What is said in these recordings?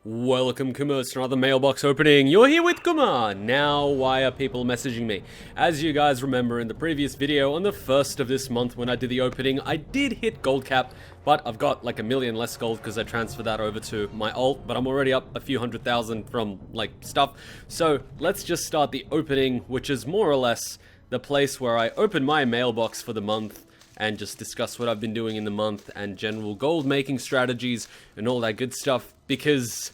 Welcome, Kuma, to another mailbox opening. You're here with Kuma. Now, why are people messaging me? As you guys remember in the previous video, on the 1st of this month when I did the opening, I did hit gold cap, but I've got like 1 million less gold because I transferred that over to my alt, but I'm already up a few 100,000 from like stuff. So let's just start the opening, which is more or less the place where I open my mailbox for the month and just discuss what I've been doing in the month and general gold making strategies and all that good stuff, because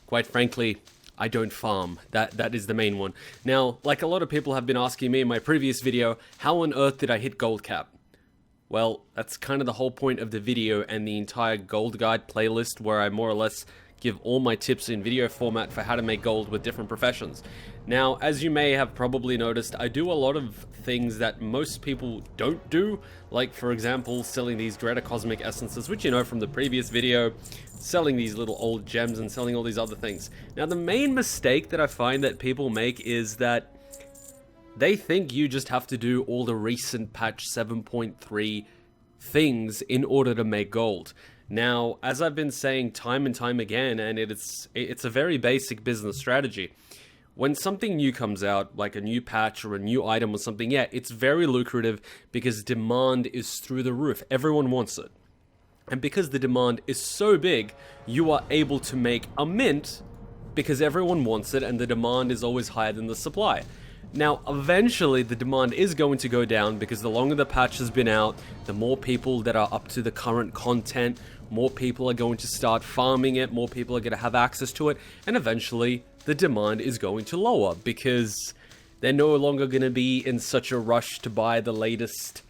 quite frankly, I don't farm. That is the main one. Now, like a lot of people have been asking me in my previous video, how on earth did I hit gold cap? Well, that's kind of the whole point of the video and the entire gold guide playlist, where I more or less give all my tips in video format for how to make gold with different professions. Now, as you may have probably noticed, I do a lot of things that most people don't do, like for example, selling these Dreader Cosmic Essences, which you know from the previous video, selling these little old gems and selling all these other things. Now, the main mistake that I find that people make is that they think you just have to do all the recent patch 7.3 things in order to make gold. Now, as I've been saying time and time again, and it's a very basic business strategy, when something new comes out, like a new patch or a new item or something, yeah, it's very lucrative because demand is through the roof. Everyone wants it. And because the demand is so big, you are able to make a mint because everyone wants it and the demand is always higher than the supply. Now, eventually the demand is going to go down because the longer the patch has been out, the more people that are up to the current content, more people are going to start farming it, more people are going to have access to it, and eventually the demand is going to lower because they're no longer going to be in such a rush to buy the latest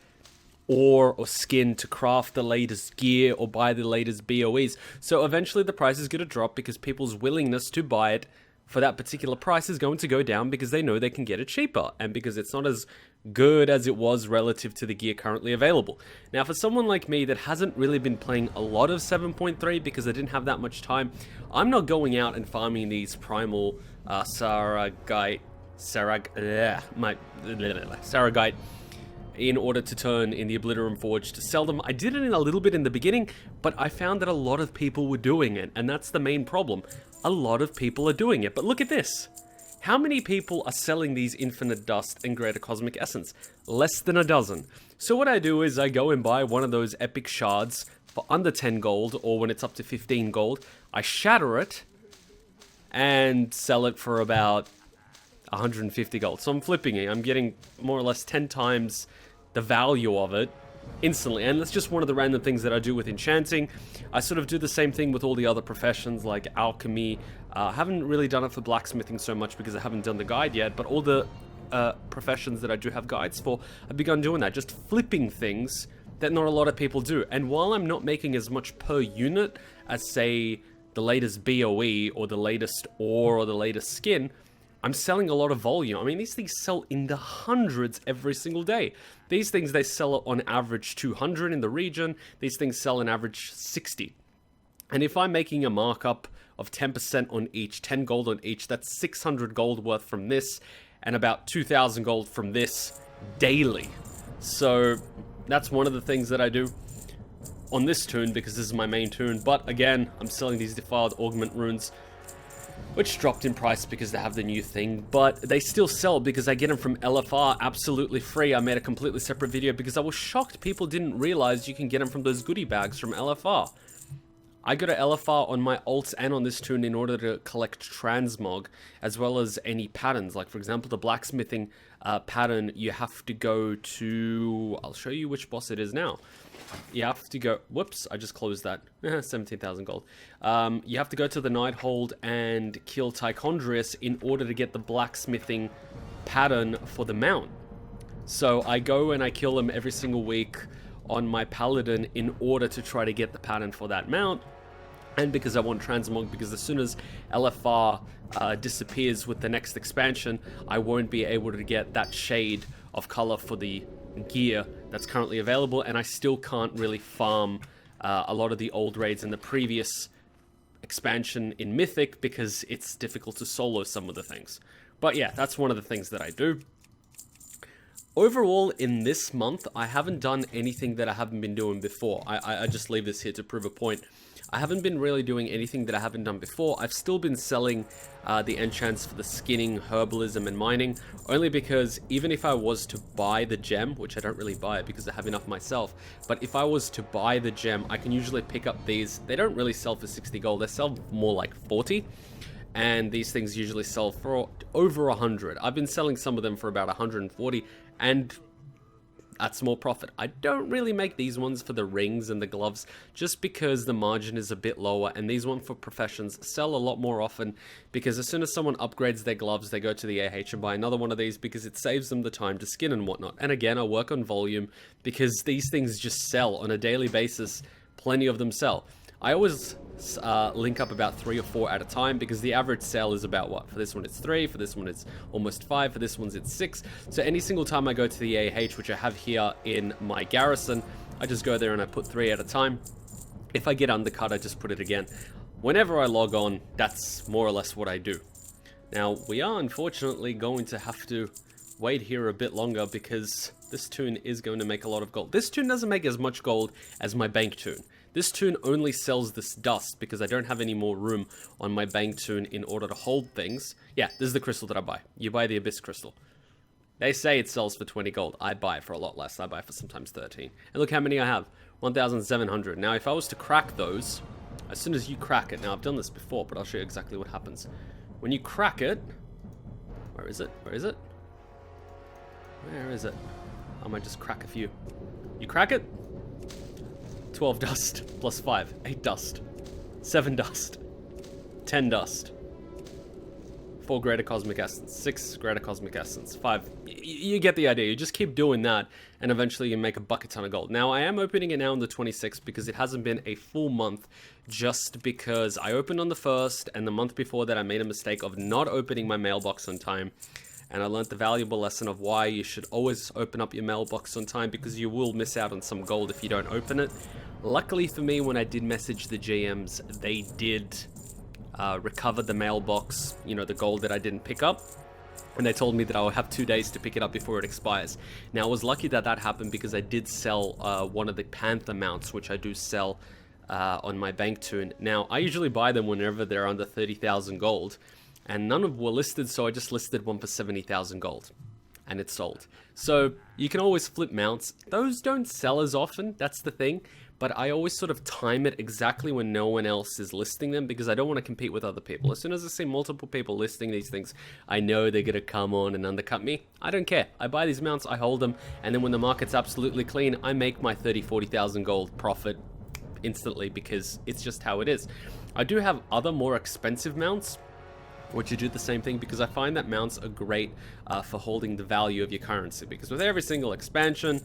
ore or skin to craft the latest gear or buy the latest BOEs. So eventually the price is going to drop because people's willingness to buy it for that particular price is going to go down because they know they can get it cheaper and because it's not as good as it was relative to the gear currently available. Now, for someone like me that hasn't really been playing a lot of 7.3 because I didn't have that much time, I'm not going out and farming these primal Saragite in order to turn in the Oblivion Forge to sell them. I did it in a little bit in the beginning, but I found that a lot of people were doing it, and that's the main problem. A lot of people are doing it, but look at this. How many people are selling these Infinite Dust and Greater Cosmic Essence? Less than a dozen. So what I do is I go and buy one of those epic shards for under 10 gold, or when it's up to 15 gold, I shatter it and sell it for about 150 gold. So I'm flipping it. I'm getting more or less 10 times the value of it instantly, and that's just one of the random things that I do with enchanting. I sort of do the same thing with all the other professions like alchemy. Haven't really done it for blacksmithing so much because I haven't done the guide yet, but all the professions that I do have guides for, I've begun doing that, just flipping things that not a lot of people do. And while I'm not making as much per unit as, say, the latest BOE or the latest ore or the latest skin, I'm selling a lot of volume. I mean, these things sell in the hundreds every single day. These things, they sell on average 200 in the region. These things sell on average 60. And if I'm making a markup of 10% on each, 10 gold on each, that's 600 gold worth from this, and about 2,000 gold from this daily. So that's one of the things that I do on this toon, because this is my main toon. But again, I'm selling these Defiled Augment runes, which dropped in price because they have the new thing, but they still sell because I get them from LFR absolutely free. I made a completely separate video because I was shocked people didn't realize you can get them from those goodie bags from LFR. I go to LFR on my alts and on this toon in order to collect transmog, as well as any patterns. Like, for example, the blacksmithing pattern, you have to go to... I'll show you which boss it is now. You have to go... Whoops, I just closed that. 17,000 gold. You have to go to the Nighthold and kill Tichondrius in order to get the blacksmithing pattern for the mount. So I go and I kill them every single week on my paladin in order to try to get the pattern for that mount. And because I want transmog, because as soon as LFR disappears with the next expansion, I won't be able to get that shade of color for the gear that's currently available, and I still can't really farm a lot of the old raids in the previous expansion in Mythic because it's difficult to solo some of the things. But yeah, that's one of the things that I do. Overall, in this month, I haven't done anything that I haven't been doing before. I just leave this here to prove a point. I haven't been really doing anything that I haven't done before. I've still been selling the enchants for the skinning, herbalism, and mining, only because even if I was to buy the gem, which I don't really buy it because I have enough myself, but if I was to buy the gem, I can usually pick up these. They don't really sell for 60 gold, they sell more like 40. And these things usually sell for over 100. I've been selling some of them for about 140, and that's more profit. I don't really make these ones for the rings and the gloves, just because the margin is a bit lower, and these ones for professions sell a lot more often, because as soon as someone upgrades their gloves, they go to the AH and buy another one of these, because it saves them the time to skin and whatnot. And again, I work on volume, because these things just sell on a daily basis. Plenty of them sell. I always link up about 3 or 4 at a time, because the average sale is about what? For this one it's 3, for this one it's almost 5, for this one's it's 6. So any single time I go to the AH, which I have here in my garrison, I just go there and I put 3 at a time. If I get undercut, I just put it again. Whenever I log on, that's more or less what I do. Now, we are unfortunately going to have to wait here a bit longer, because this toon is going to make a lot of gold. This toon doesn't make as much gold as my bank toon. This toon only sells this dust because I don't have any more room on my bank toon in order to hold things. Yeah, this is the crystal that I buy. You buy the Abyss crystal. They say it sells for 20 gold. I buy it for a lot less. I buy it for sometimes 13. And look how many I have. 1,700. Now, if I was to crack those, as soon as you crack it... Now, I've done this before, but I'll show you exactly what happens. When you crack it... Where is it? Where is it? Where is it? I might just crack a few. You crack it... 12 dust, plus 5, 8 dust, 7 dust, 10 dust, 4 greater cosmic essence, 6 greater cosmic essence, 5. You get the idea. You just keep doing that, and eventually you make a bucket ton of gold. Now, I am opening it now on the 26th, because it hasn't been a full month, just because I opened on the 1st, and the month before that I made a mistake of not opening my mailbox on time. And I learned the valuable lesson of why you should always open up your mailbox on time, because you will miss out on some gold if you don't open it. Luckily for me, when I did message the GMs, they did recover the mailbox, you know, the gold that I didn't pick up. And they told me that I would have 2 days to pick it up before it expires. Now, I was lucky that that happened, because I did sell one of the Panther mounts, which I do sell on my bank toon. Now, I usually buy them whenever they're under 30,000 gold. And none of them were listed, so I just listed one for 70,000 gold. And it sold. So, you can always flip mounts. Those don't sell as often, that's the thing. But I always sort of time it exactly when no one else is listing them, because I don't want to compete with other people. As soon as I see multiple people listing these things, I know they're going to come on and undercut me. I don't care. I buy these mounts, I hold them, and then when the market's absolutely clean, I make my 40,000 gold profit instantly, because it's just how it is. I do have other more expensive mounts, which you do the same thing, because I find that mounts are great for holding the value of your currency, because with every single expansion,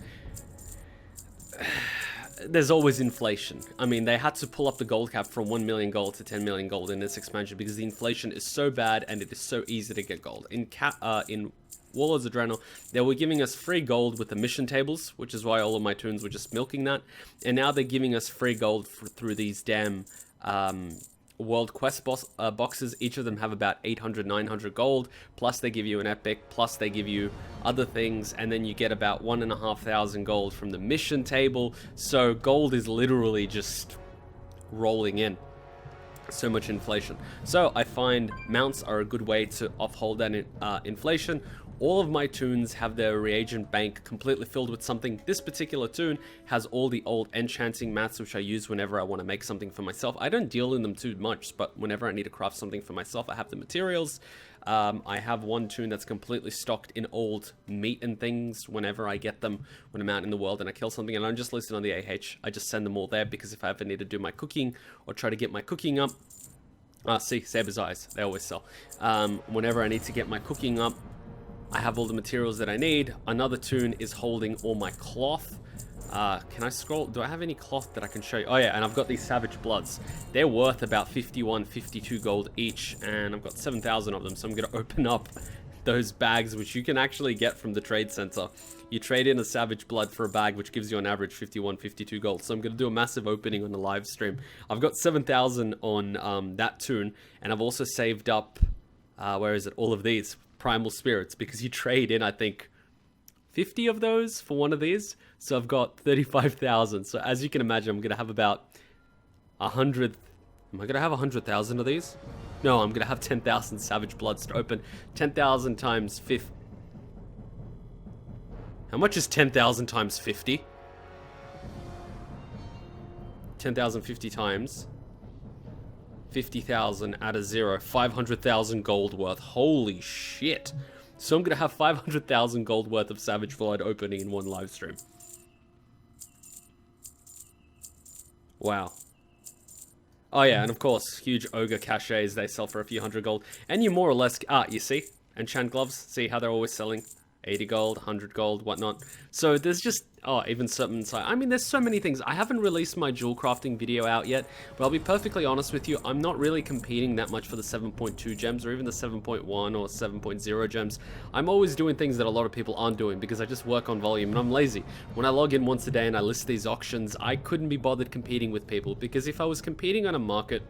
there's always inflation. I mean, they had to pull up the gold cap from 1 million gold to 10 million gold in this expansion, because the inflation is so bad and it is so easy to get gold. In Warlords of Draenor, they were giving us free gold with the mission tables, which is why all of my toons were just milking that, and now they're giving us free gold through these damn World Quest boxes. Each of them have about 800, 900 gold, plus they give you an epic, plus they give you other things, and then you get about 1,500 gold from the mission table. So gold is literally just rolling in. So much inflation. So I find mounts are a good way to offhold that inflation. All of my toons have their reagent bank completely filled with something. This particular toon has all the old enchanting mats, which I use whenever I want to make something for myself. I don't deal in them too much, but whenever I need to craft something for myself, I have the materials. I have one toon that's completely stocked in old meat and things whenever I get them, when I'm out in the world and I kill something, and I'm just listed on the AH. I just send them all there, because if I ever need to do my cooking or try to get my cooking up, see, Saber's Eyes, they always sell. Whenever I need to get my cooking up, I have all the materials that I need. Another toon is holding all my cloth. Can I scroll? Do I have any cloth that I can show you? Oh yeah, and I've got these Savage Bloods. They're worth about 51, 52 gold each, and I've got 7,000 of them, so I'm going to open up those bags, which you can actually get from the trade center. You trade in a Savage Blood for a bag, which gives you on average 51, 52 gold. So I'm going to do a massive opening on the live stream. I've got 7,000 on that toon, and I've also saved up, where is it, all of these Primal Spirits, because you trade in, I think, 50 of those for one of these. So I've got 35,000. So as you can imagine, I'm going to have about 100... Am I going to have 100,000 of these? No, I'm going to have 10,000 Savage Bloods to open. 10,000 times 50. How much is 10,000 times 50? 10,050 times 50,000 at a zero. 500,000 gold worth. Holy shit. So I'm going to have 500,000 gold worth of Savage Blood opening in one live stream. Wow. Oh yeah, and of course, huge ogre caches, they sell for a few hundred gold. And you more or less, you see? Enchant gloves, see how they're always selling? 80 gold, 100 gold, whatnot. So there's just, even certain, I mean, there's so many things. I haven't released my jewel crafting video out yet, but I'll be perfectly honest with you, I'm not really competing that much for the 7.2 gems or even the 7.1 or 7.0 gems. I'm always doing things that a lot of people aren't doing because I just work on volume and I'm lazy. When I log in once a day and I list these auctions, I couldn't be bothered competing with people because if I was competing on a market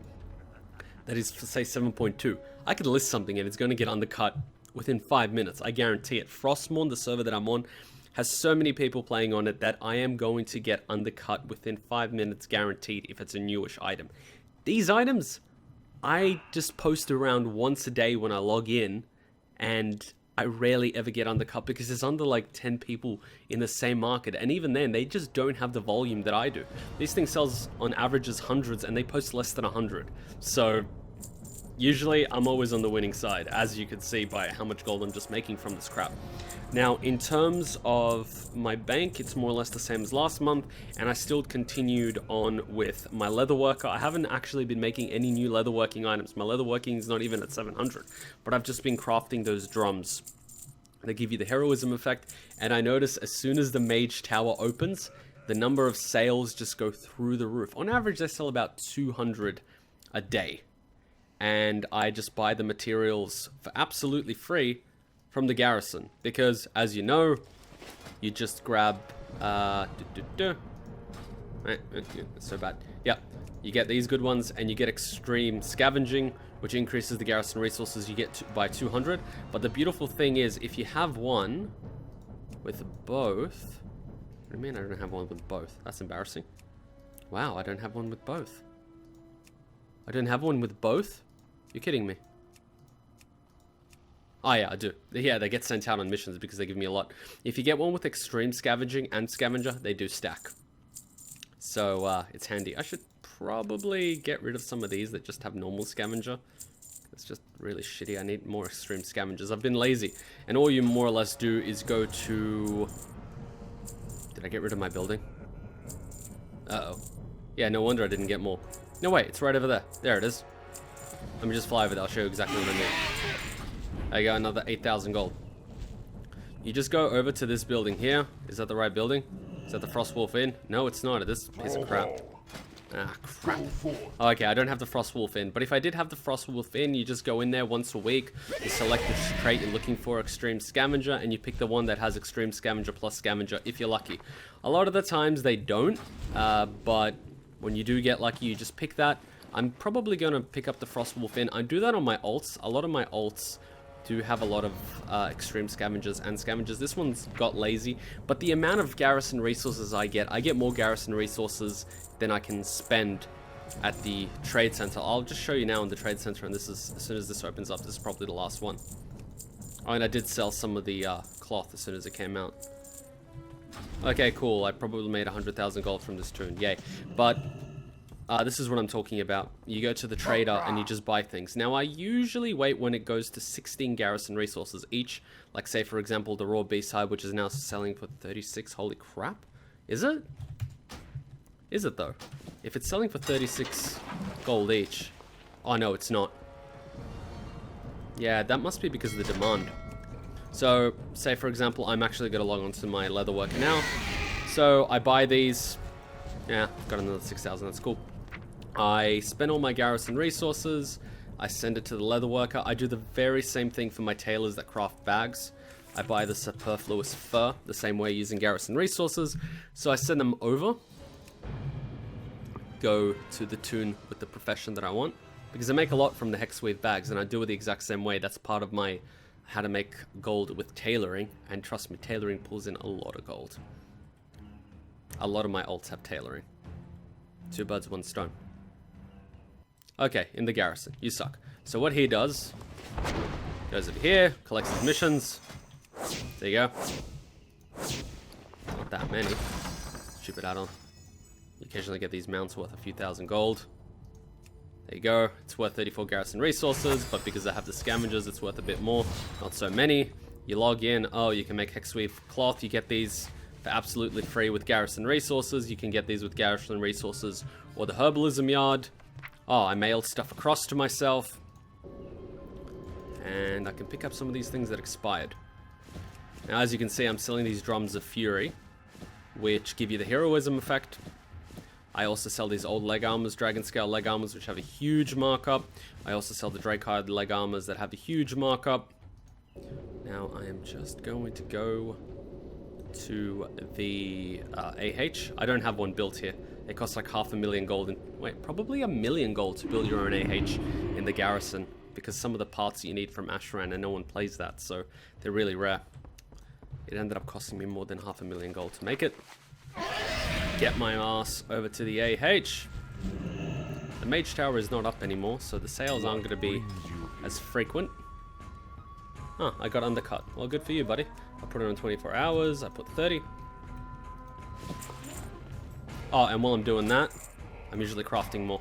that is, say, 7.2, I could list something and it's going to get undercut within 5 minutes, I guarantee it. Frostmourne, the server that I'm on, has so many people playing on it that I am going to get undercut within 5 minutes guaranteed if it's a newish item. These items, I just post around once a day when I log in, and I rarely ever get undercut because there's under like 10 people in the same market, and even then, they just don't have the volume that I do. These things sells on averages hundreds, and they post less than 100. So usually, I'm always on the winning side, as you can see by how much gold I'm just making from this crap. Now, in terms of my bank, it's more or less the same as last month, and I still continued on with my leatherworker. I haven't actually been making any new leatherworking items. My leatherworking is not even at 700, but I've just been crafting those drums. They give you the heroism effect, and I notice as soon as the mage tower opens, the number of sales just go through the roof. On average, they sell about 200 a day. And I just buy the materials for absolutely free from the garrison. Because, as you know, you just grab... Right, it's so bad. Yep, you get these good ones, and you get extreme scavenging, which increases the garrison resources you get by 200. But the beautiful thing is, if you have one with both... What do you mean I don't have one with both? That's embarrassing. Wow, I don't have one with both. I don't have one with both? You're kidding me. Oh yeah, I do. Yeah, they get sent out on missions because they give me a lot. If you get one with extreme scavenging and scavenger, they do stack. So, it's handy. I should probably get rid of some of these that just have normal scavenger. It's just really shitty. I need more extreme scavengers. I've been lazy. And all you more or less do is go to... Did I get rid of my building? Uh-oh. Yeah, no wonder I didn't get more. No, wait, it's right over there. There it is. Let me just fly over there. I'll show you exactly what I mean. There you go, another 8,000 gold. You just go over to this building here. Is that the right building? Is that the Frostwolf Inn? No, it's not. This piece of crap. Ah, crap. Oh, okay, I don't have the Frostwolf Inn. But if I did have the Frostwolf Inn, you just go in there once a week. You select the trait you're looking for, Extreme Scavenger, and you pick the one that has Extreme Scavenger plus Scavenger if you're lucky. A lot of the times they don't, but when you do get lucky, you just pick that. I'm probably going to pick up the Frostwolf Inn. I do that on my alts. A lot of my alts do have a lot of extreme scavengers and scavengers. This one's got lazy, but the amount of garrison resources I get more garrison resources than I can spend at the trade center. I'll just show you now in the trade center, and this is, as soon as this opens up, this is probably the last one. Oh, and I did sell some of the cloth as soon as it came out. Okay, cool. I probably made 100,000 gold from this tune. Yay. But this is what I'm talking about. You go to the trader and you just buy things. Now, I usually wait when it goes to 16 garrison resources each. Like, say, for example, the raw beast hide, which is now selling for 36. Holy crap. Is it? Is it, though? If it's selling for 36 gold each. Oh, no, it's not. Yeah, that must be because of the demand. So, say, for example, I'm actually going to log on to my leatherworker now. So, I buy these. Yeah, got another 6,000. That's cool. I spend all my garrison resources. I send it to the leatherworker. I do the very same thing for my tailors that craft bags. I buy the superfluous fur the same way using garrison resources. So I send them over. Go to the tune with the profession that I want. Because I make a lot from the hexweave bags, and I do it the exact same way. That's part of my how to make gold with tailoring. And trust me, tailoring pulls in a lot of gold. A lot of my alts have tailoring. 2 birds, 1 stone. Okay, in the garrison. You suck. So what he does, goes over here, collects his missions. There you go. Not that many. Stupid add-on. You occasionally get these mounts worth a few thousand gold. There you go. It's worth 34 garrison resources, but because I have the scavengers, it's worth a bit more. Not so many. You log in. Oh, you can make hexweave cloth. You get these for absolutely free with garrison resources. You can get these with garrison resources or the herbalism yard. Oh, I mailed stuff across to myself. And I can pick up some of these things that expired. Now, as you can see, I'm selling these drums of fury, which give you the heroism effect. I also sell these old leg armors, dragon scale leg armors, which have a huge markup. I also sell the Drakehide leg armors that have a huge markup. Now I am just going to go to the AH. I don't have one built here. It costs like 500,000 gold. Wait, probably 1,000,000 gold to build your own AH in the garrison, because some of the parts you need from Ashran, and no one plays that, so they're really rare. It ended up costing me more than 500,000 gold to make it. Get my ass over to the AH. The Mage Tower is not up anymore, so the sales aren't going to be as frequent. Huh, I got undercut. Well, good for you, buddy. I put it on 24 hours. I put 30. Oh, and while I'm doing that, I'm usually crafting more.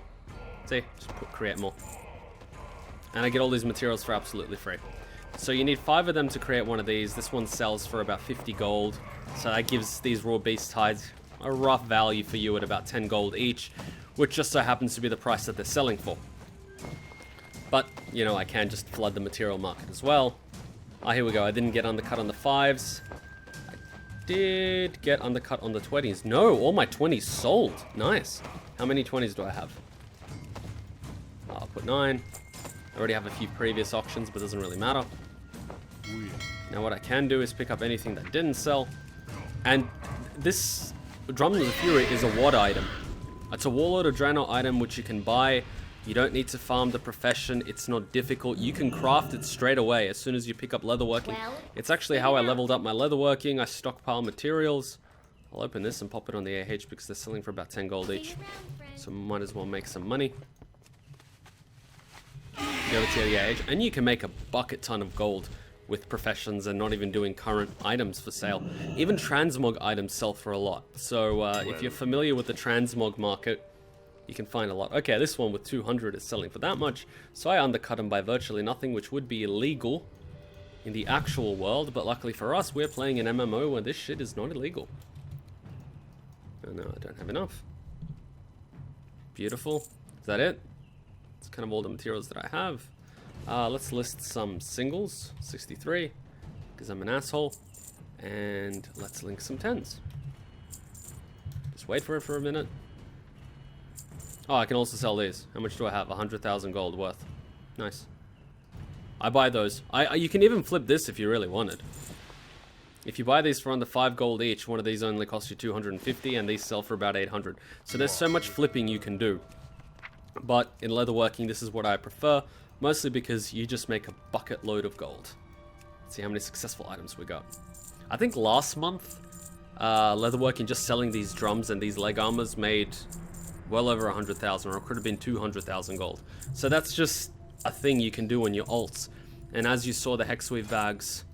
See? Just create more. And I get all these materials for absolutely free. So you need 5 of them to create one of these. This one sells for about 50 gold. So that gives these raw beast hides a rough value for you at about 10 gold each, which just so happens to be the price that they're selling for. But, you know, I can just flood the material market as well. Ah, here we go. I didn't get undercut on the 5s. I did get undercut on the 20s. No, all my 20s sold. Nice. How many 20s do I have? I'll put 9. I already have a few previous auctions, but it doesn't really matter. Now what I can do is pick up anything that didn't sell. And this Drum of the Fury is a WOD item. It's a Warlord or Draenor item which you can buy. You don't need to farm the profession. It's not difficult. You can craft it straight away as soon as you pick up leatherworking. It's actually how I leveled up my leatherworking. I stockpile materials. I'll open this and pop it on the AH because they're selling for about 10 gold each. So might as well make some money. Go to the AH, and you can make a bucket ton of gold with professions and not even doing current items for sale. Even transmog items sell for a lot. So if you're familiar with the transmog market, you can find a lot. Okay, this one with 200 is selling for that much, so I undercut them by virtually nothing, which would be illegal in the actual world, but luckily for us, we're playing an MMO where this shit is not illegal. Oh no, I don't have enough. Beautiful. Is that it? It's kind of all the materials that I have. Let's list some singles, 63, because I'm an asshole, and let's link some 10s. Just wait for it for a minute. Oh, I can also sell these. How much do I have? 100,000 gold worth. Nice. I buy those. You can even flip this if you really wanted. If you buy these for under 5 gold each, one of these only costs you 250, and these sell for about 800. So there's so much flipping you can do. But in leatherworking, this is what I prefer, mostly because you just make a bucket load of gold. Let's see how many successful items we got. I think last month, leatherworking, just selling these drums and these leg armors made well over 100,000, or it could have been 200,000 gold. So that's just a thing you can do on your alts. And as you saw, the hexweave bags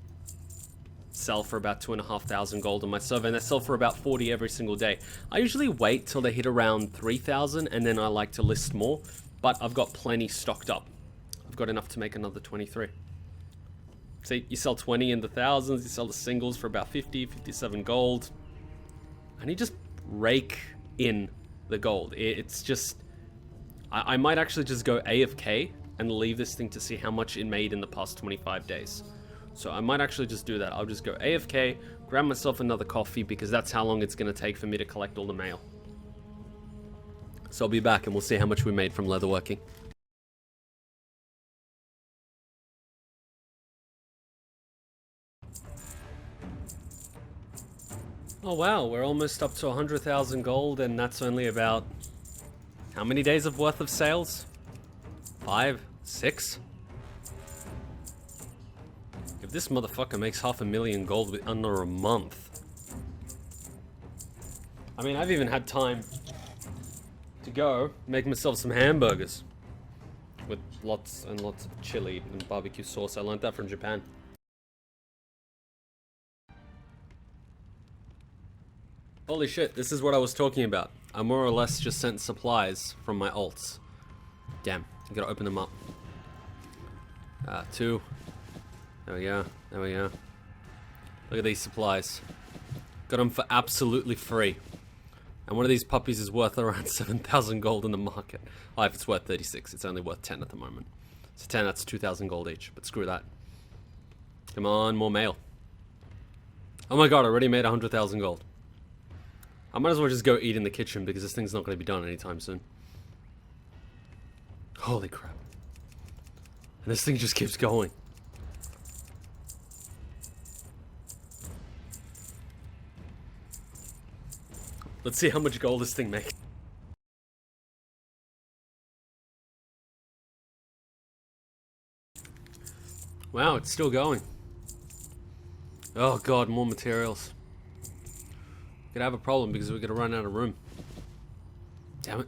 sell for about 2,500 gold on my server, and they sell for about 40 every single day. I usually wait till they hit around 3,000, and then I like to list more, but I've got plenty stocked up. I've got enough to make another 23. See, you sell 20 in the thousands, you sell the singles for about 50, 57 gold, and you just rake in the gold. It's just, I might actually just go AFK and leave this thing to see how much it made in the past 25 days. So I might actually just do that. I'll just go AFK, grab myself another coffee, because that's how long it's going to take for me to collect all the mail. So I'll be back and we'll see how much we made from leatherworking. Oh wow, we're almost up to 100,000 gold, and that's only about how many days of worth of sales? 5? 6? If this motherfucker makes 500,000 gold with under a month. I mean, I've even had time to go make myself some hamburgers. with lots and lots of chili and barbecue sauce. I learned that from Japan. Holy shit, this is what I was talking about. I more or less just sent supplies from my alts. Damn, I gotta open them up. 2. There we go, there we go. Look at these supplies. Got them for absolutely free. And one of these puppies is worth around 7,000 gold in the market. Oh, if it's worth 36, it's only worth 10 at the moment. So 10, that's 2,000 gold each, but screw that. Come on, more mail. Oh my god, I already made 100,000 gold. I might as well just go eat in the kitchen because this thing's not going to be done anytime soon. Holy crap. And this thing just keeps going. Let's see how much gold this thing makes. Wow, it's still going. Oh god, more materials. Gonna have a problem because we're gonna run out of room. Damn it.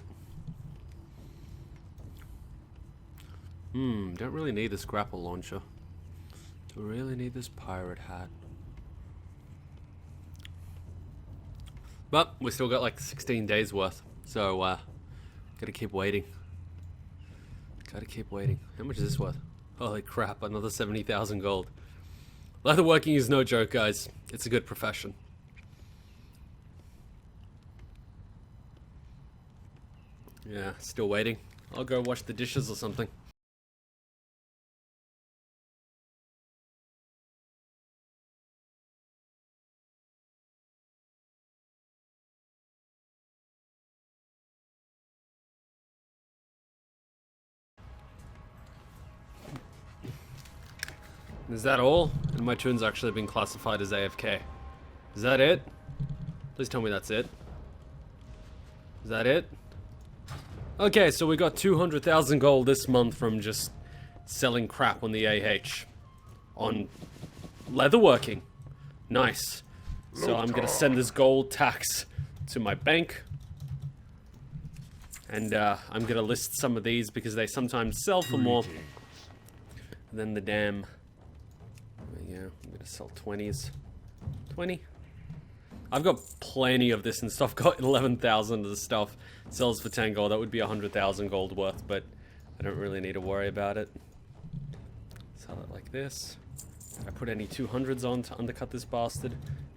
Don't really need this grapple launcher. Do we really need this pirate hat? But we still got like 16 days worth, so gotta keep waiting. Gotta keep waiting. How much is this worth? Holy crap, another 70,000 gold. Leatherworking is no joke, guys. It's a good profession. Yeah, still waiting. I'll go wash the dishes or something. Is that all? And my tune's actually been classified as AFK. Is that it? Please tell me that's it. Is that it? Okay, so we got 200,000 gold this month from just selling crap on the AH. On leatherworking. Nice. So I'm gonna send this gold tax to my bank. And I'm gonna list some of these because they sometimes sell for more than the damn... Yeah, I'm gonna sell 20s. 20. I've got plenty of this and stuff. Got 11,000 of the stuff. Sells for 10 gold. That would be 100,000 gold worth, but I don't really need to worry about it. Sell it like this. If I put any 200s on to undercut this bastard,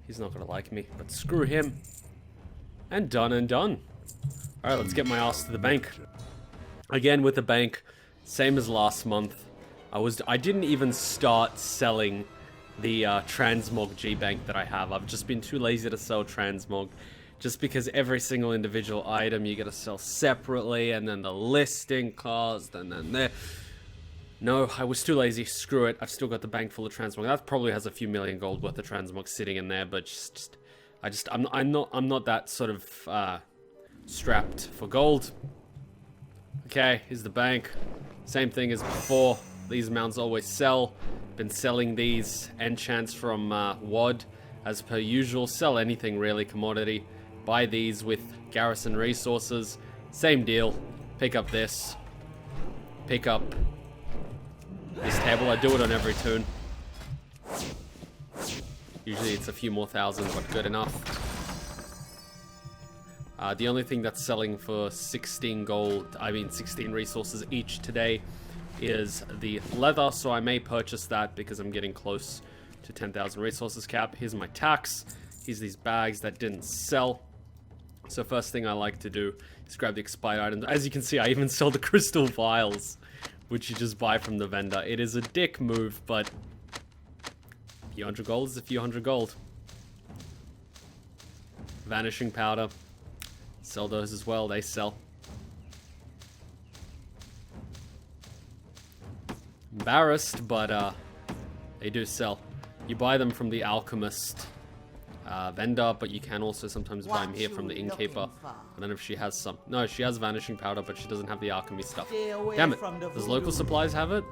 he's not gonna like me, but screw him. And done and done. Alright, let's get my ass to the bank. Again with the bank, same as last month. I didn't even start selling the transmog G-Bank that I have. I've just been too lazy to sell transmog. Just because every single individual item you gotta sell separately, and then the listing cost, and then there. No, I was too lazy. Screw it. I've still got the bank full of transmog. That probably has a few million gold worth of transmog sitting in there, but I'm not that sort of strapped for gold. Okay, here's the bank. Same thing as before. These mounts always sell. Been selling these enchants from WoD as per usual. Sell anything really, commodity. Buy these with garrison resources. Same deal. Pick up this. Pick up this table. I do it on every tune. Usually it's a few more thousand, but good enough. The only thing that's selling for 16 resources each today is the leather, so I may purchase that because I'm getting close to 10,000 resources cap. Here's my tax. Here's these bags that didn't sell. So first thing I like to do is grab the expired items. As you can see, I even sell the crystal vials, which you just buy from the vendor. It is a dick move, but a few hundred gold is a few hundred gold. Vanishing powder. Sell those as well, they sell. Embarrassed, but they do sell. You buy them from the alchemist vendor, but you can also sometimes buy them here from the innkeeper. I don't know if she has some. No, she has vanishing powder, but she doesn't have the alchemy stuff. Damn it. Does local supplies have it?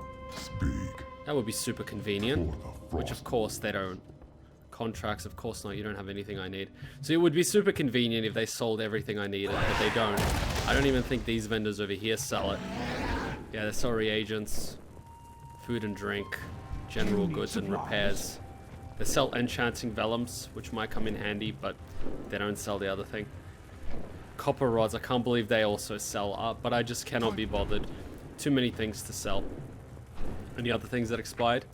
That would be super convenient. Which of course they don't. Contracts, of course not. You don't have anything I need. So it would be super convenient if they sold everything I needed, but they don't. I don't even think these vendors over here sell it. Yeah, they sell reagents, food and drink, general goods and repairs. They sell enchanting vellums, which might come in handy, but they don't sell the other thing. Copper rods, I can't believe they also sell, but I just cannot be bothered. Too many things to sell. Any other things that expired?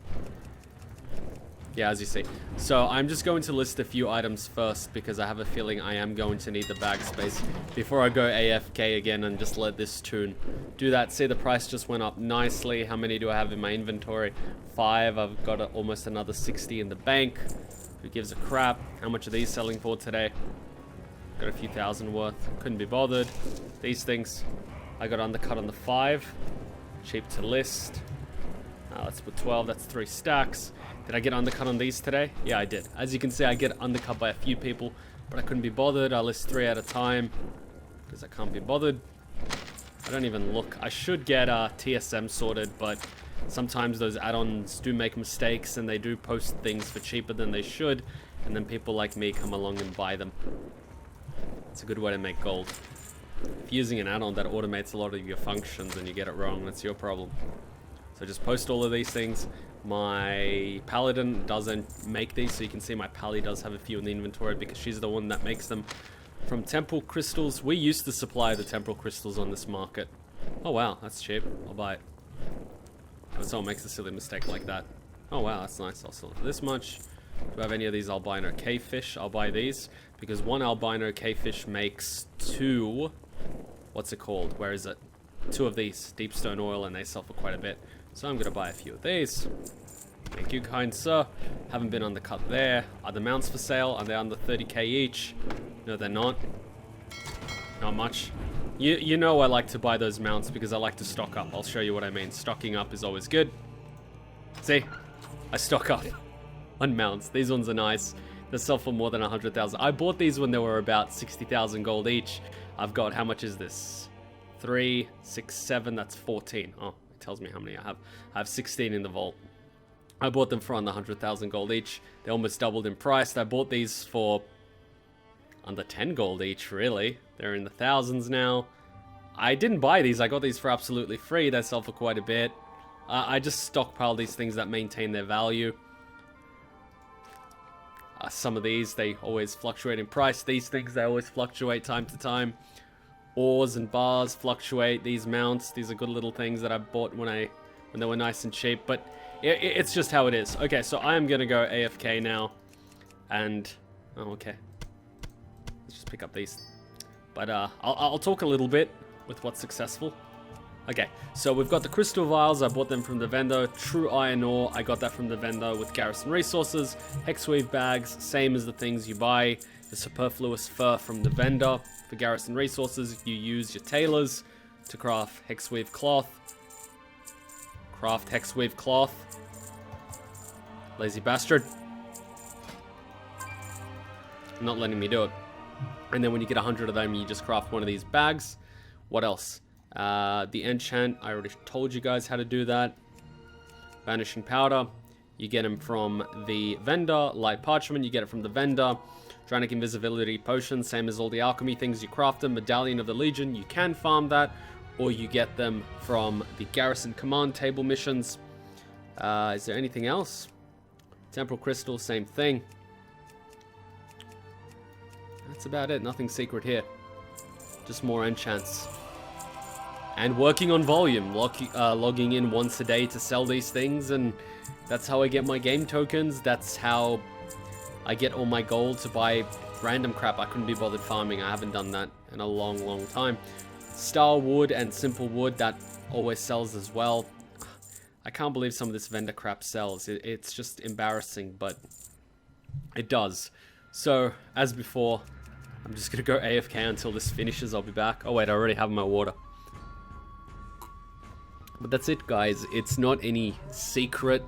Yeah, as you see. So I'm just going to list a few items first because I have a feeling I am going to need the bag space before I go AFK again and just let this tune do that. See, the price just went up nicely. How many do I have in my inventory? 5. I've got almost another 60 in the bank. Who gives a crap? How much are these selling for today? Got a few thousand worth. Couldn't be bothered. These things, I got undercut on the 5. Cheap to list. Let's put 12. That's 3 stacks. Did I get undercut on these today? Yeah, I did. As you can see, I get undercut by a few people, but I couldn't be bothered. I list 3 at a time because I can't be bothered. I don't even look. I should get TSM sorted, but sometimes those add-ons do make mistakes and they do post things for cheaper than they should, and then people like me come along and buy them. It's a good way to make gold. If you're using an add-on that automates a lot of your functions and you get it wrong, that's your problem. So just post all of these things. My paladin doesn't make these, so you can see my pally does have a few in the inventory because she's the one that makes them from temple crystals. We used to supply the temple crystals on this market. Oh wow, that's cheap. I'll buy it. If someone makes a silly mistake like that. Oh wow, that's nice. I'll sell it for this much. Do I have any of these albino cavefish? I'll buy these because 1 albino cavefish makes 2. What's it called? Where is it? 2 of these deep stone oil, and they sell for quite a bit. So I'm going to buy a few of these. Thank you, kind sir. Haven't been undercut there. Are the mounts for sale? Are they under 30k each? No, they're not. Not much. You know I like to buy those mounts because I like to stock up. I'll show you what I mean. Stocking up is always good. See? I stock up on mounts. These ones are nice. They sell for more than 100,000. I bought these when they were about 60,000 gold each. I've got, how much is this? 3, 6, 7, that's 14. Oh. Tells me how many I have. I have 16 in the vault. I bought them for under 100,000 gold each. They almost doubled in price. I bought these for under 10 gold each, really. They're in the thousands now. I didn't buy these. I got these for absolutely free. They sell for quite a bit. I just stockpile these things that maintain their value. Some of these, they always fluctuate in price. These things, they always fluctuate time to time. Ores and bars fluctuate. These mounts, these are good little things that I bought when they were nice and cheap, but it's just how it is. Okay, so I am gonna go AFK now, and oh, okay, let's just pick up these. But I'll talk a little bit with what's successful. Okay, so we've got the crystal vials. I bought them from the vendor. True iron ore, I got that from the vendor with Garrison resources. Hexweave bags, same as the things you buy. The superfluous fur from the vendor. For Garrison resources, you use your tailors to craft hexweave cloth. Craft hexweave cloth. Lazy bastard. Not letting me do it. And then when you get 100 of them, you just craft one of these bags. What else? The enchant, I already told you guys how to do that. Vanishing powder, you get them from the vendor. Light parchment, you get it from the vendor. Draenor invisibility potion, same as all the alchemy things, you craft them. Medallion of the Legion, you can farm that, or you get them from the Garrison command table missions. Is there anything else? Temporal crystal, same thing. That's about it, nothing secret here. Just more enchants. And working on volume, logging in once a day to sell these things, and that's how I get my game tokens. That's how I get all my gold to buy random crap. I couldn't be bothered farming. I haven't done that in a long, long time. Star wood and simple wood, that always sells as well. I can't believe some of this vendor crap sells. It's just embarrassing, but it does. So, as before, I'm just going to go AFK until this finishes. I'll be back. Oh wait, I already have my water. But that's it, guys. It's not any secret.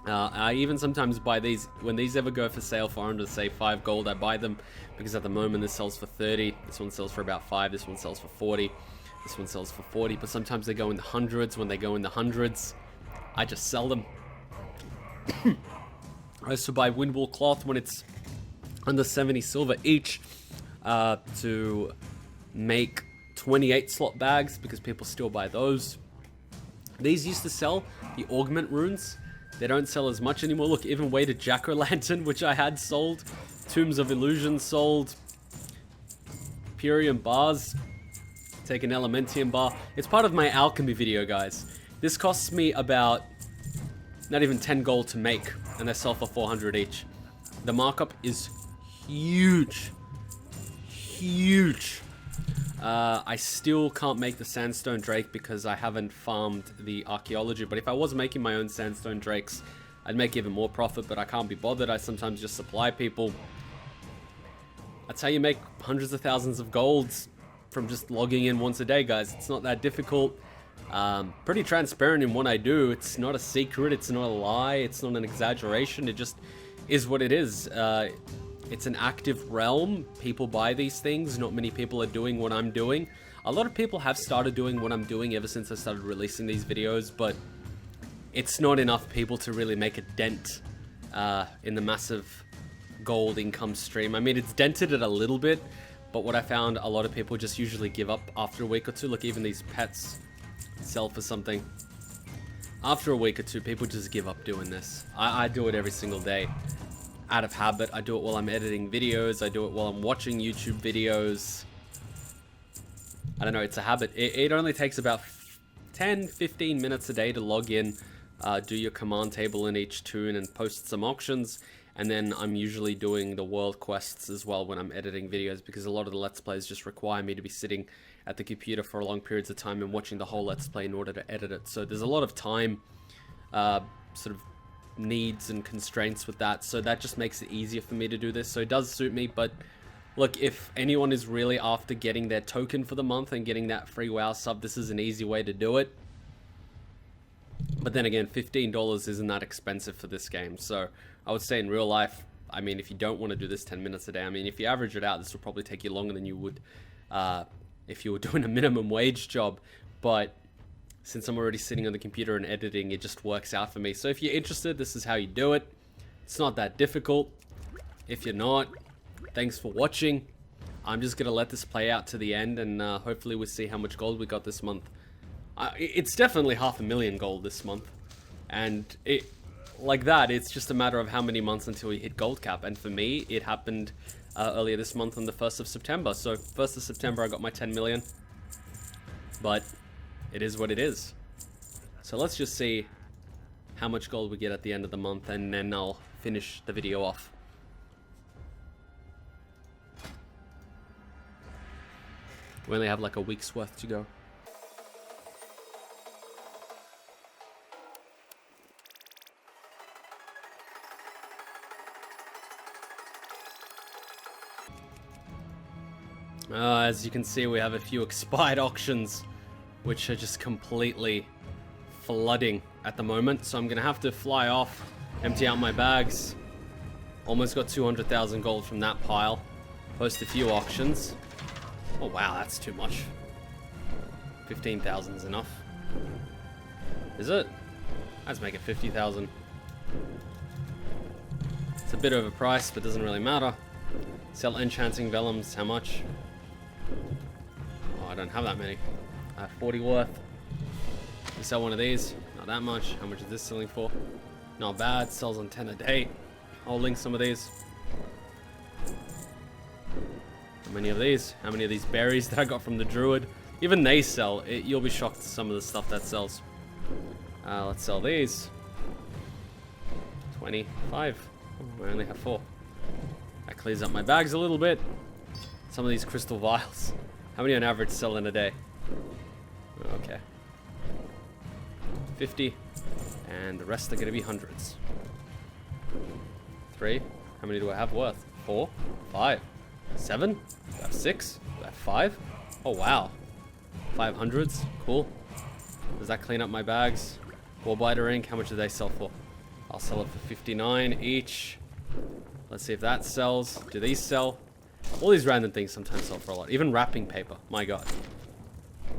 I even sometimes buy these. When these ever go for sale for under, say, 5 gold, I buy them because at the moment this sells for 30. This one sells for about 5. This one sells for 40. This one sells for 40. But sometimes they go in the hundreds. When they go in the hundreds, I just sell them. I used to buy windwall cloth when it's under 70 silver each to make 28 slot bags because people still buy those. These used to sell, the augment runes. They don't sell as much anymore. Look, even Weighted Jack-o'-lantern, which I had sold. Tombs of Illusion sold. Purium bars. Take an Elementium bar. It's part of my alchemy video, guys. This costs me about not even 10 gold to make, and they sell for 400 each. The markup is huge. Huge. I still can't make the Sandstone Drake because I haven't farmed the archaeology, but if I was making my own Sandstone Drakes, I'd make even more profit, but I can't be bothered. I sometimes just supply people. That's how you make hundreds of thousands of golds from just logging in once a day, guys. It's not that difficult. Pretty transparent in what I do. It's not a secret, it's not a lie, it's not an exaggeration, it just is what it is. It's an active realm. People buy these things. Not many people are doing what I'm doing. A lot of people have started doing what I'm doing ever since I started releasing these videos, but it's not enough people to really make a dent in the massive gold income stream. I mean, it's dented it a little bit, but what I found, a lot of people just usually give up after a week or two. Look, even these pets sell for something. After a week or two, people just give up doing this. I do it every single day. Out of habit. I do it while I'm editing videos. I do it while I'm watching YouTube videos. I don't know, it's a habit. It only takes about 10-15 minutes a day to log in, do your command table in each toon and post some auctions. And then I'm usually doing the world quests as well when I'm editing videos, because a lot of the Let's Plays just require me to be sitting at the computer for long periods of time and watching the whole Let's Play in order to edit it. So there's a lot of time sort of needs and constraints with that, so that just makes it easier for me to do this. So it does suit me, but look, if anyone is really after getting their token for the month and getting that free WoW sub, this is an easy way to do it. But then again, $15 isn't that expensive for this game, so I would say in real life, I mean, if you don't want to do this 10 minutes a day, I mean, if you average it out, this will probably take you longer than you would if you were doing a minimum wage job. But since I'm already sitting on the computer and editing, it just works out for me. So if you're interested, this is how you do it. It's not that difficult. If you're not, thanks for watching. I'm just going to let this play out to the end, and hopefully we'll see how much gold we got this month. It's definitely 500,000 gold this month. And like that, it's just a matter of how many months until we hit gold cap. And for me, it happened earlier this month on the 1st of September. So 1st of September, I got my 10 million. But it is what it is. So let's just see how much gold we get at the end of the month, and then I'll finish the video off. We only have like a week's worth to go. As you can see, we have a few expired auctions, which are just completely flooding at the moment. So I'm gonna have to fly off, empty out my bags. Almost got 200,000 gold from that pile. Post a few auctions. Oh wow, that's too much. 15,000 is enough. Is it? Let's make it 50,000. It's a bit of a price, but doesn't really matter. Sell enchanting vellums, how much? Oh, I don't have that many. I have 40 worth. We sell one of these, not that much. How much is this selling for? Not bad, sells on 10 a day. Holding some of these. How many of these? How many of these berries that I got from the druid? Even they sell. You'll be shocked at some of the stuff that sells. Let's sell these. 25. Oh, I only have 4. That clears up my bags a little bit. Some of these crystal vials. How many on average sell in a day? Okay. 50. And the rest are going to be hundreds. 3. How many do I have worth? 4. 5. 7. Do I have 6? Do I have 5? Oh wow. 500s. Cool. Does that clean up my bags? Warbiter ink. How much do they sell for? I'll sell it for 59 each. Let's see if that sells. Do these sell? All these random things sometimes sell for a lot. Even wrapping paper. My god.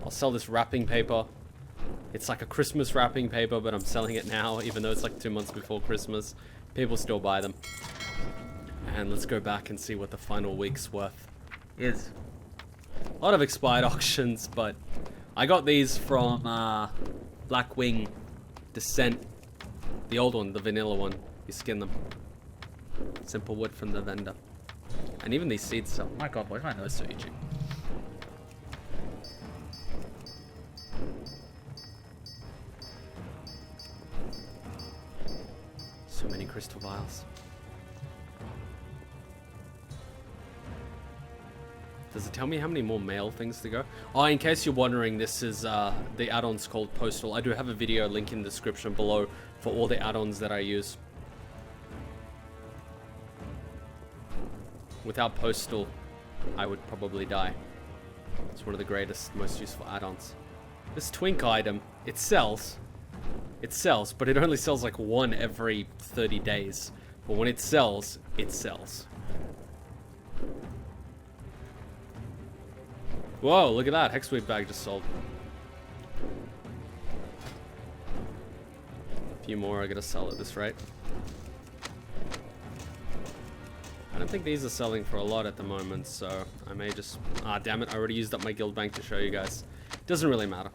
I'll sell this wrapping paper. It's like a Christmas wrapping paper, but I'm selling it now, even though it's like 2 months before Christmas. People still buy them. And let's go back and see what the final week's worth is. A lot of expired auctions, but I got these from Blackwing Descent. The old one, the vanilla one. You skin them. Simple wood from the vendor. And even these seeds sell. My god, why can't I know? That's so cheap. So many crystal vials. Does it tell me how many more mail things to go? Oh, in case you're wondering, this is the add-ons called Postal. I do have a video link in the description below for all the add-ons that I use. Without Postal, I would probably die. It's one of the greatest, most useful add-ons. This Twink item, it sells, but it only sells like one every 30 days. But when it sells, it sells. Whoa, look at that. Hexweed bag just sold. A few more I gotta sell at this rate. I don't think these are selling for a lot at the moment, so I may just... Ah, damn it. I already used up my guild bank to show you guys. Doesn't really matter.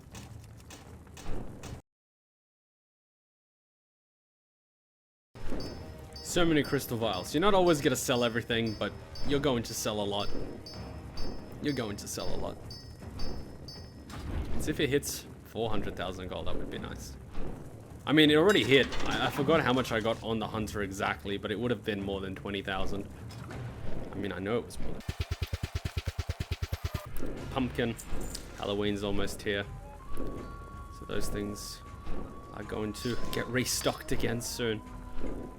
So many crystal vials. You're not always gonna sell everything, but you're going to sell a lot. You're going to sell a lot. So if it hits 400,000 gold, that would be nice. I mean, it already hit. I forgot how much I got on the Hunter exactly, but it would have been more than 20,000. I mean, I know it was more than... Pumpkin. Halloween's almost here. So those things are going to get restocked again soon.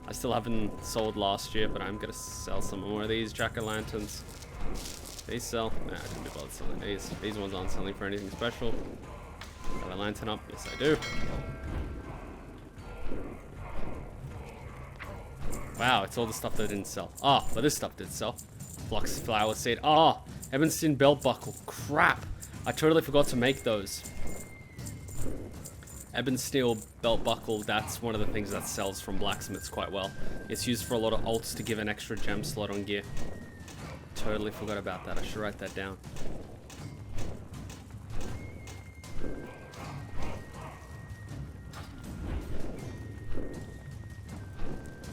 I still haven't sold last year, but I'm going to sell some more of these jack-o'-lanterns. These sell. Nah, I didn't be bothered selling these. These ones aren't selling for anything special. Got a lantern up. Yes, I do. Wow, it's all the stuff that didn't sell. Ah, but this stuff did sell. Flux flower seed. Ah, Ebonstone belt buckle. Crap. I totally forgot to make those. Ebonstone belt buckle, that's one of the things that sells from blacksmiths quite well. It's used for a lot of alts to give an extra gem slot on gear. Totally forgot about that. I should write that down.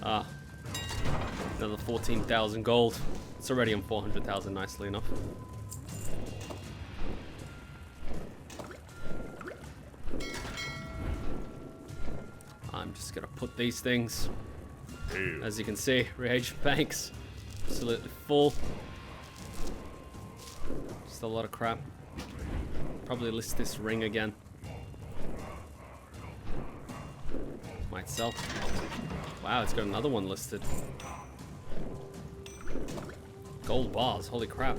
Ah. Another 14,000 gold. It's already on 400,000 nicely enough. I'm just gonna put these things. As you can see, reagent banks. Absolutely full. Just a lot of crap. Probably list this ring again. Might sell. Wow, it's got another one listed. Gold bars, holy crap.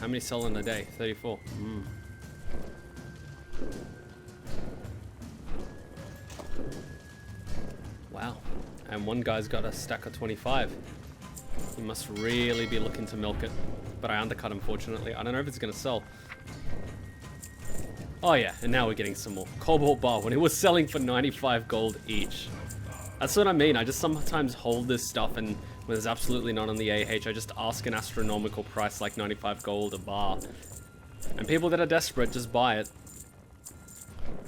How many sell in a day? 34. Wow. And one guy's got a stack of 25. He must really be looking to milk it. But I undercut, unfortunately. I don't know if it's going to sell. Oh yeah, and now we're getting some more. Cobalt bar, when it was selling for 95 gold each. That's what I mean. I just sometimes hold this stuff, and when there's absolutely none on the AH, I just ask an astronomical price like 95 gold a bar. And people that are desperate just buy it.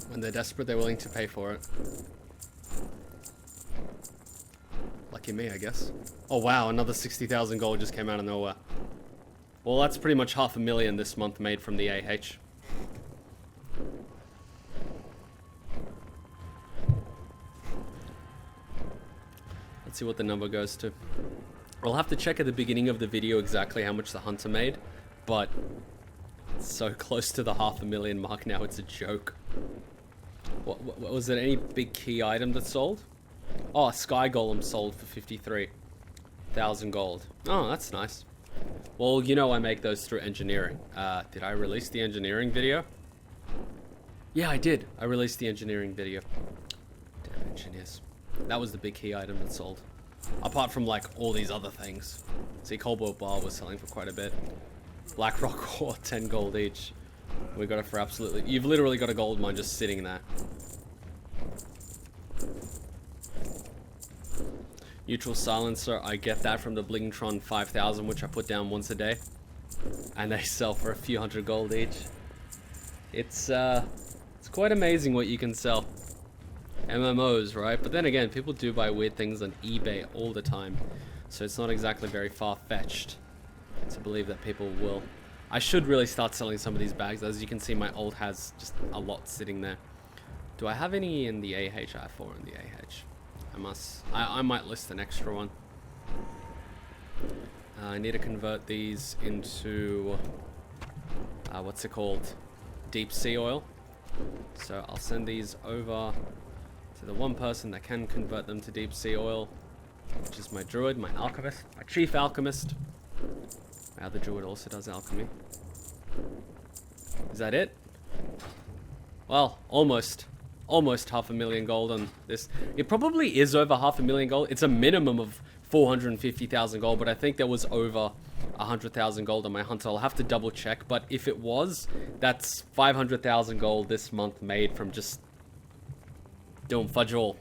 When they're desperate, they're willing to pay for it. Lucky me, I guess. Oh wow, another 60,000 gold just came out of nowhere. Well, that's pretty much 500,000 this month made from the AH. Let's see what the number goes to. I'll have to check at the beginning of the video exactly how much the Hunter made, but it's so close to the 500,000 mark now, it's a joke. What was it, any big key item that sold? Oh, Sky Golem sold for 53,000 gold. Oh, that's nice. Well, you know I make those through engineering. Did I release the engineering video? Yeah, I did. I released the engineering video. Damn engineers. That was the big key item that sold. Apart from like all these other things. See, Cobalt Bar was selling for quite a bit. Black Rock Ore, 10 gold each. We got it for absolutely... You've literally got a gold mine just sitting there. Neutral Silencer, I get that from the Blingtron 5000, which I put down once a day. And they sell for a few hundred gold each. It's quite amazing what you can sell. MMOs, right? But then again, people do buy weird things on eBay all the time. So it's not exactly very far-fetched to believe that people will. I should really start selling some of these bags. As you can see, my old has just a lot sitting there. Do I have any in the AH? I have 4 in the AH. I might list an extra one. I need to convert these into, what's it called? Deep sea oil. So I'll send these over to the one person that can convert them to deep sea oil, which is my druid, my alchemist, my chief alchemist. My other druid also does alchemy. Is that it? Well, almost 500,000 gold on this. It probably is over 500,000 gold. It's a minimum of 450,000 gold, but I think there was over 100,000 gold on my hunter. I'll have to double check, but if it was, that's 500,000 gold this month made from just doing fudge all.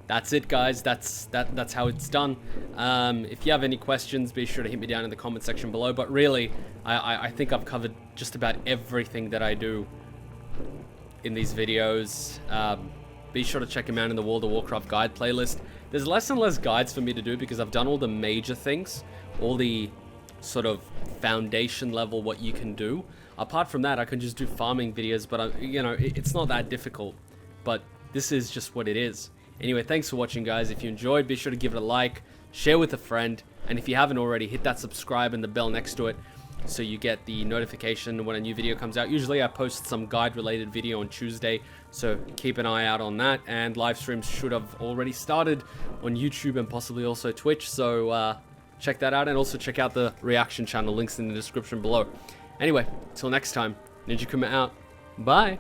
That's it, guys. That's how it's done. If you have any questions, be sure to hit me down in the comment section below. But really, I think I've covered just about everything that I do in these videos. Be sure to check them out in the World of Warcraft guide playlist. There's less and less guides for me to do because I've done all the major things, all the sort of foundation level what you can do. Apart from that, I can just do farming videos, but you know, it's not that difficult. But this is just what it is. Anyway, thanks for watching, guys. If you enjoyed, be sure to give it a like, share with a friend, and if you haven't already, hit that subscribe and the bell next to it so you get the notification when a new video comes out. Usually I post some guide related video on Tuesday, so keep an eye out on that, and live streams should have already started on YouTube and possibly also Twitch, so check that out, and also check out the reaction channel, links in the description below. Anyway, till next time, Ninja Kuma out. Bye!